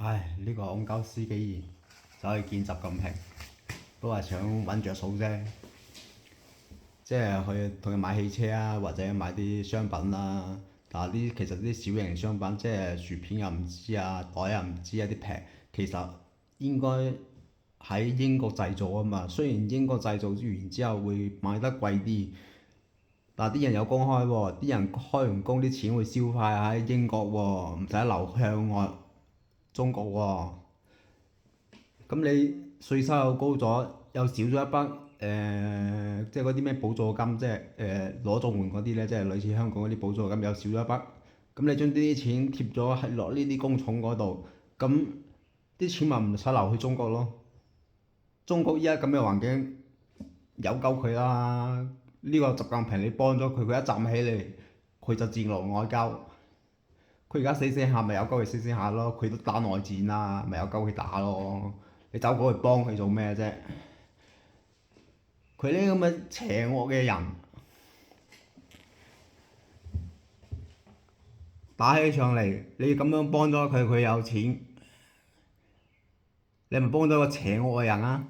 唉，呢個戇鳩司機走去見習近平，都係想揾着數啫，即係去同佢買汽車啊，或者買啲商品啊。但係其實啲小型商品，即係薯片又唔知啊，袋又唔知啊，啲平其實應該喺英國製造啊嘛。雖然英國製造完之後會賣得貴啲，但係啲人有工開喎，啲人開完工啲錢會消費喺英國喎，唔使流向外中國喎。咁你稅收又高咗，又少咗一筆即係嗰啲咩補助金，即係攞綜援嗰啲咧，即係類似香港嗰啲補助金又少咗一筆。咁你將呢啲錢貼咗喺落呢啲工廠嗰度，咁啲錢咪唔使流去中國咯。中國依家咁嘅環境，有鳩佢啦。呢個習近平你幫咗佢，佢一站起嚟，佢就戰狼外交。佢而家死死下咪有鳩佢死死下咯，佢都打內戰啦，咪有鳩佢打咯。你走過去幫佢做咩啫？佢呢啲咁嘅邪惡嘅人打起上嚟，你咁樣幫咗佢，佢有錢，你咪幫咗個邪惡嘅人啊！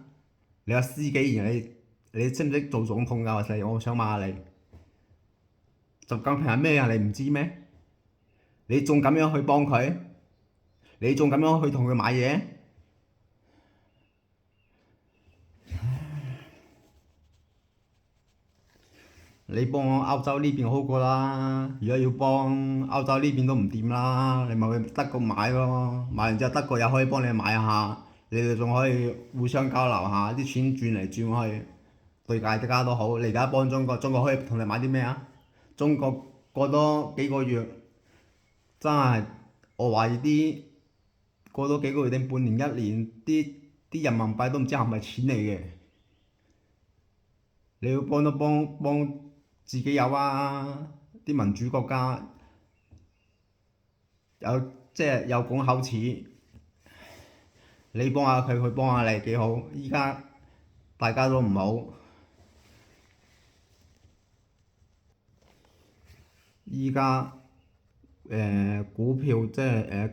你話司機員，你識唔識做總統㗎？我想問下你，習近平係咩人？你唔知咩？你仲咁樣去幫佢？你仲咁樣去同佢買嘢？你幫我歐洲呢邊好過啦，如果要幫歐洲呢邊都唔掂啦，你咪去德國買咯，買完之後德國又可以幫你買下，你哋仲可以互相交流下，啲錢轉嚟轉去，對大家都好。你而家幫中國，中國可以同你買啲咩啊？中國過多幾個月，真係我懷疑過多幾個月定半年一年，啲人民幣都唔知係咪錢嚟嘅。你要幫都幫自己有啊！啲民主國家有即係有講口齒，你幫下佢，佢幫下你幾好。依家大家都唔好，依家股票即係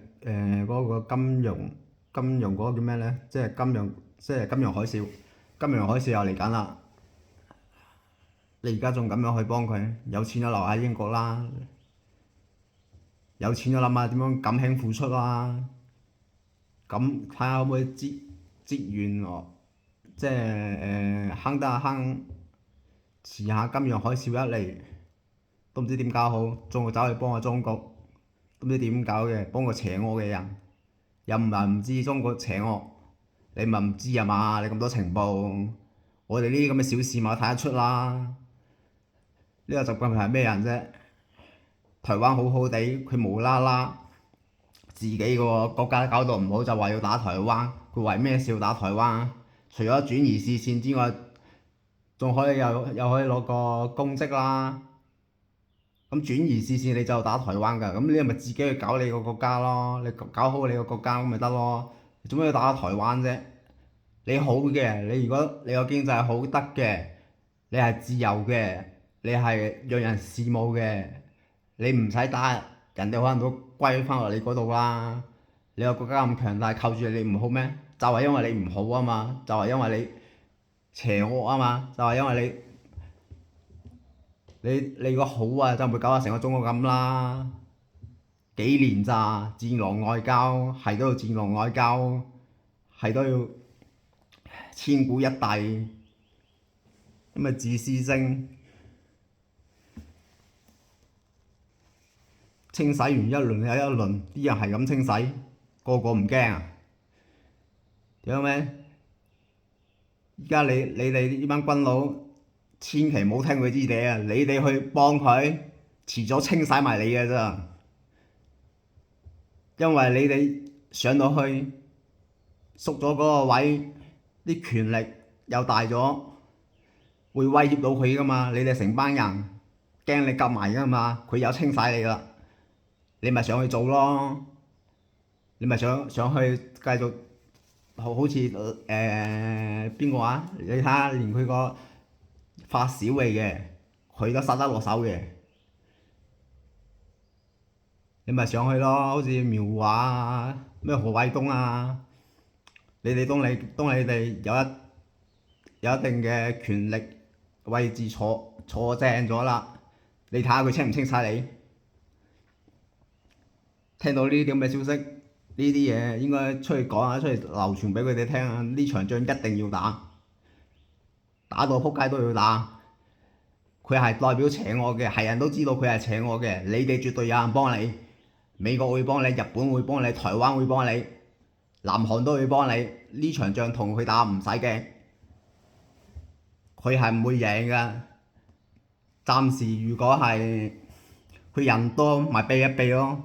嗰個金融嗰個叫咩咧？即係金融海嘯，金融海嘯又嚟緊啦！你而家仲咁樣去幫佢，有錢就留喺英國啦，有錢就諗下點樣減輕付出啦，咁睇下可唔可以節完我，即係慳得慳，遲下金融海嘯一嚟，都唔知點搞好，仲會走去幫下中國，都唔知點搞嘅，幫個邪惡嘅人，又唔係唔知中國邪惡，你咪唔知啊嘛？你咁多情報，我哋呢啲咁嘅小市民睇得出啦。呢個習近平係咩人啫？台灣好好地，佢無啦啦自己個國家搞到唔好，就話要打台灣。佢為咩事要打台灣啊？除咗轉移視線之外，仲可以又可以攞個功績啦。咁轉移視線你就打台灣㗎，咁你咪自己去搞你個國家咯。你搞好你個國家咁咪得咯。做咩要打台灣啫？你好嘅，你如果你個經濟係好得嘅，你係自由嘅，你係讓人羨慕嘅，你唔使打，人哋可能都歸翻落你嗰度啦。你個國家咁強大，靠住你唔好咩？就係因為你唔好啊嘛，就係因為你邪惡啊嘛，就係因為你個好啊，就唔會搞到成個中國咁啦。幾年咋？戰狼外交係都要戰狼外交，係都要千古一帝，咁咪自私精。清洗完一輪又一輪，啲人係咁清洗，個個唔驚啊？點咩？而家你哋呢班軍佬，千祈唔好聽佢支笛啊！你哋去幫佢，遲早清洗埋你嘅咋。因為你哋上到去，縮咗嗰個位，啲權力又大咗，會威脅到佢噶嘛？你哋成班人驚你夾埋噶嘛？佢有清洗你啦，你咪上去做咯。你咪上去繼續好似邊個啊？你睇下，連佢個發小嚟嘅，佢都殺得落手嘅。你咪上去咯，好似苗華啊，咩何衛東啊，當你哋有一定嘅權力位置坐正咗啦，你睇下佢清唔清晒你？聽到呢啲咁嘅消息，呢啲嘢應該出去講下，出去流傳俾佢哋聽啊！呢場仗一定要打，打到撲街都要打。佢係代表邪惡嘅，係人都知道佢係邪惡嘅。你哋絕對有人幫你，美國會幫你，日本會幫你，台灣會幫你，南韓都會幫你。呢場仗同佢打唔使驚，佢係唔會贏㗎。暫時如果係佢人多，咪避一避咯，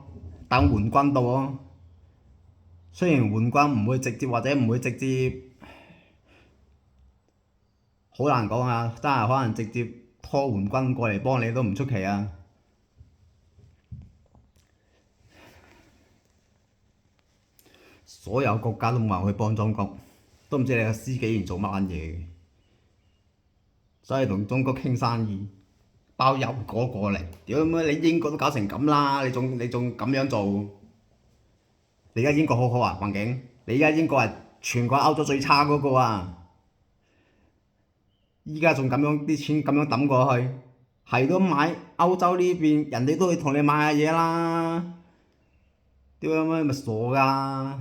等援軍到咯。雖然援軍唔會直接或者唔會直接，好難講啊！真係可能直接拖援軍過嚟幫你都唔出奇啊！所有國家都冇人去幫中國，都唔知你個施紀賢做乜嘢，所以同中國傾生意，包油果過嚟。屌你英國都搞成咁啦，你仲咁樣做？你而家英國好好啊環境？你而家英國係全個歐洲最差嗰個啊！依家仲咁樣啲錢咁樣抌過去，係都買歐洲呢邊，人哋都會同你買下嘢啦。屌你媽咪傻㗎！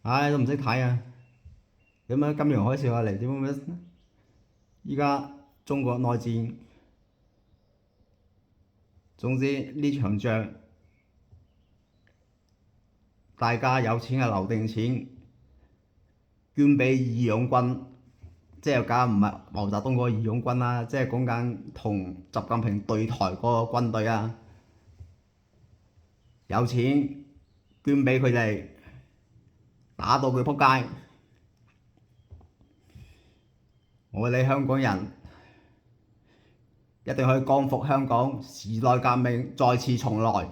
唉，都唔識睇啊！點解金融海嘯嚟？點解依家中國內戰？總之呢場仗，大家有錢就留定錢，捐俾義勇軍，即係梗唔係毛澤東嗰個義勇軍啦，即係講緊同習近平對台嗰個軍隊啊，有錢捐俾佢哋，打到佢撲街。我哋香港人一定可以光復香港，時代革命再次重來。